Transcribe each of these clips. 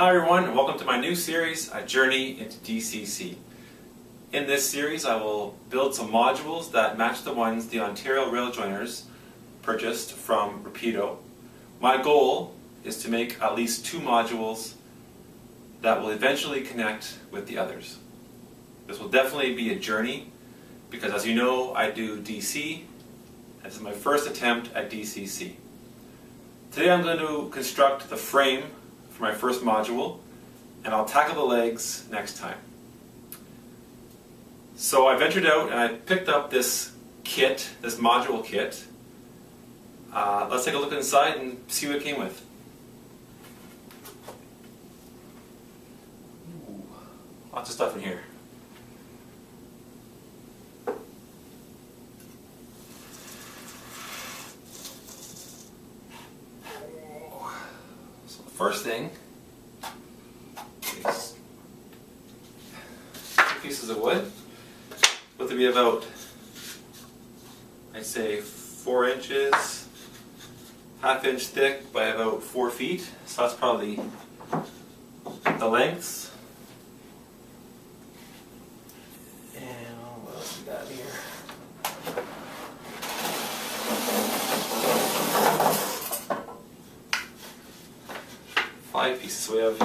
Hi everyone, and welcome to my new series, Journey Into DCC. In this series I will build some modules that match the ones the Ontario rail joiners purchased from Rapido. My goal is to make at least 2 modules that will eventually connect with the others. This will definitely be a journey because, as you know, I do DC. This is my first attempt at DCC. Today I'm going to construct the frame for my first module, and I'll tackle the legs next time. So I ventured out and I picked up this kit, this module kit. Let's take a look inside and see what it came with. Ooh, lots of stuff in here. First thing is 2 pieces of wood, both to be about, I'd say, 4 inches, ½ inch thick by about 4 feet. So that's probably the lengths. And what else we got here? Pieces. So we have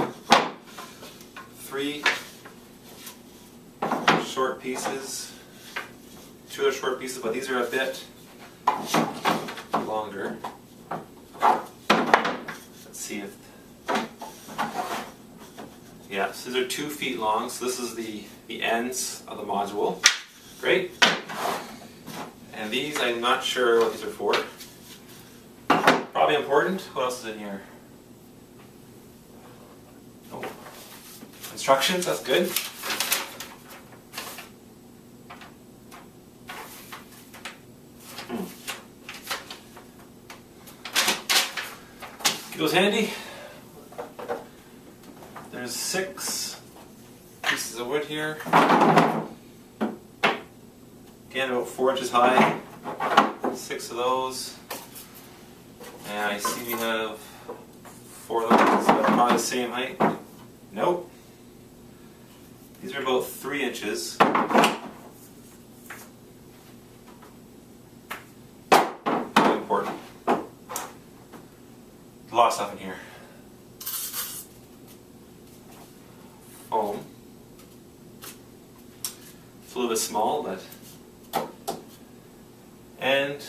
3 short pieces, 2 other short pieces, but these are a bit longer. Let's see if, yeah, so these are 2 feet long, so this is the ends of the module. Great. And these, I'm not sure what these are for. Probably important. What else is in here? Instructions, that's good. Goes handy. There's 6 pieces of wood here. Again, about 4 inches high. 6 of those. And I see we have 4 of those, so probably the same height. Nope. These are about 3 inches. Really important. A lot of stuff in here. Foam. It's a little bit small, but... And...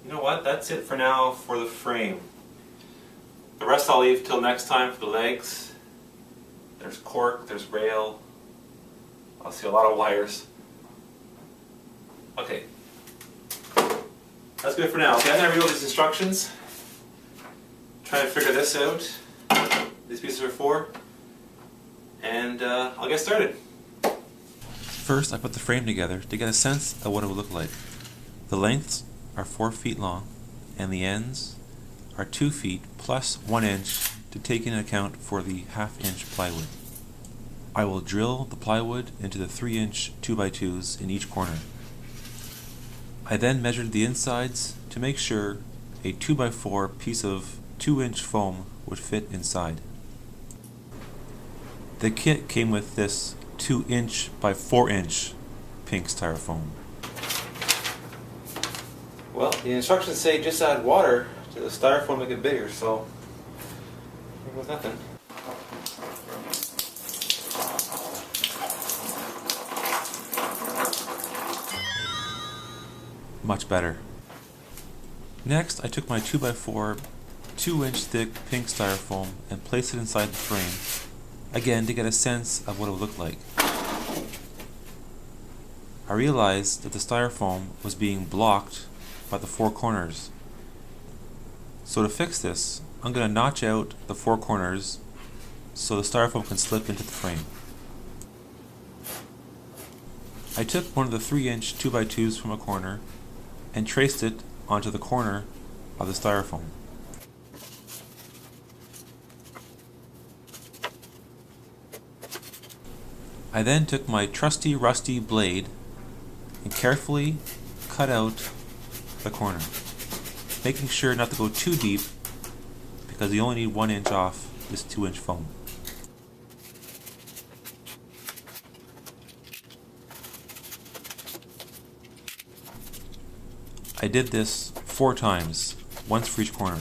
you know what? That's it for now for the frame. The rest I'll leave till next time for the legs. There's cork, there's rail. I'll see a lot of wires. Okay. That's good for now. Okay, I'm going to read all these instructions. Try to figure this out. These pieces are for. And I'll get started. First, I put the frame together to get a sense of what it would look like. The lengths are 4 feet long, and the ends are 2 feet plus 1 inch to take into account for the ½ inch plywood. I will drill the plywood into the 3 inch 2x2s in each corner. I then measured the insides to make sure a 2x4 piece of 2 inch foam would fit inside. The kit came with this 2 inch by 4 inch pink styrofoam. Well, the instructions say just add water to the styrofoam to make it bigger, so here goes nothing. Much better. Next, I took my 2x4 2 inch thick pink styrofoam and placed it inside the frame, again to get a sense of what it would look like. I realized that the styrofoam was being blocked by the 4 corners. So to fix this, I'm going to notch out the 4 corners so the styrofoam can slip into the frame. I took one of the 3 inch 2x2s from a corner and traced it onto the corner of the styrofoam. I then took my trusty rusty blade and carefully cut out the corner, making sure not to go too deep because you only need 1 inch off this 2-inch foam. I did this 4 times, once for each corner.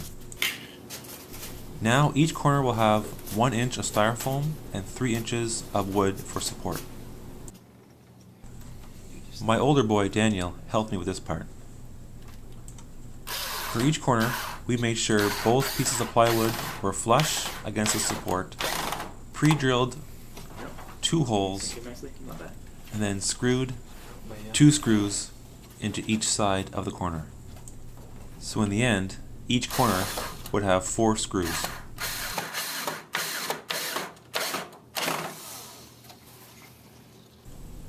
Now each corner will have 1 inch of styrofoam and 3 inches of wood for support. My older boy, Daniel, helped me with this part. For each corner, we made sure both pieces of plywood were flush against the support, pre-drilled 2 holes, and then screwed 2 screws into each side of the corner. So in the end, each corner would have 4 screws.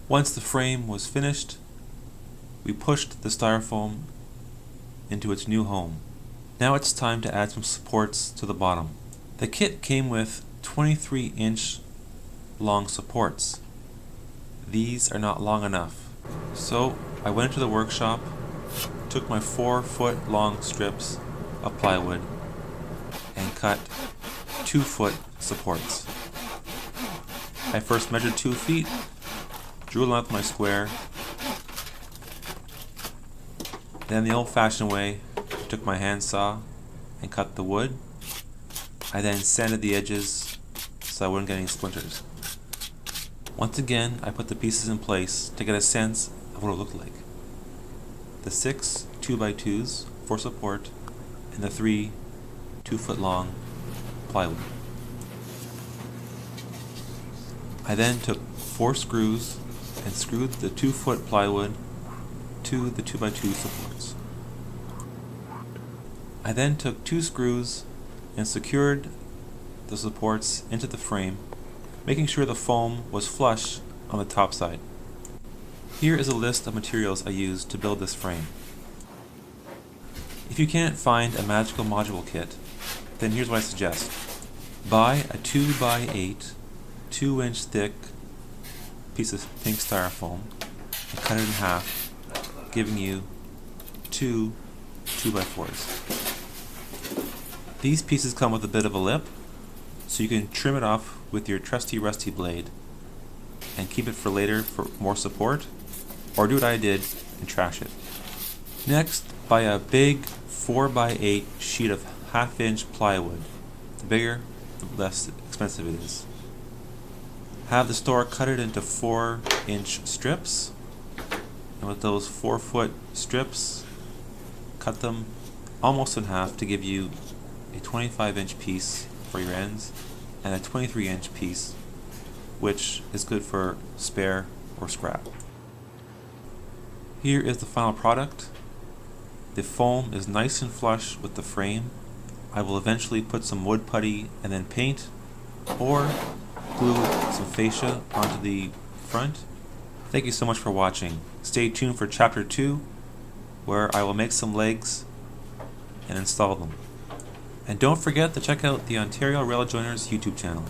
Once the frame was finished, we pushed the styrofoam into its new home. Now it's time to add some supports to the bottom. The kit came with 23-inch long supports. These are not long enough. So I went into the workshop, took my 4-foot long strips of plywood and cut 2-foot supports. I first measured 2 feet, drew a line with my square, then the old-fashioned way, took my handsaw and cut the wood. I then sanded the edges so I wouldn't get any splinters. Once again, I put the pieces in place to get a sense of what it looked like. The 6 2x2s for support and the 3 2-foot long plywood. I then took 4 screws and screwed the 2-foot plywood to the 2x2 supports. I then took 2 screws and secured the supports into the frame, making sure the foam was flush on the top side. Here is a list of materials I used to build this frame. If you can't find a magical module kit, then here's what I suggest. Buy a 2x8, 2-inch thick piece of pink styrofoam and cut it in half, giving you 2 2x4s. These pieces come with a bit of a lip, so you can trim it off with your trusty rusty blade and keep it for later for more support, or do what I did and trash it. Next, buy a big 4x8 sheet of 1/2-inch plywood. The bigger, the less expensive it is. Have the store cut it into 4-inch strips, and with those 4-foot strips, cut them almost in half to give you a 25-inch piece for your ends and a 23-inch piece, which is good for spare or scrap. Here is the final product. The foam is nice and flush with the frame. I will eventually put some wood putty and then paint, or glue some fascia onto the front. Thank you so much for watching. Stay tuned for Chapter 2, where I will make some legs and install them. And don't forget to check out the Ontario Rail Joiners YouTube channel.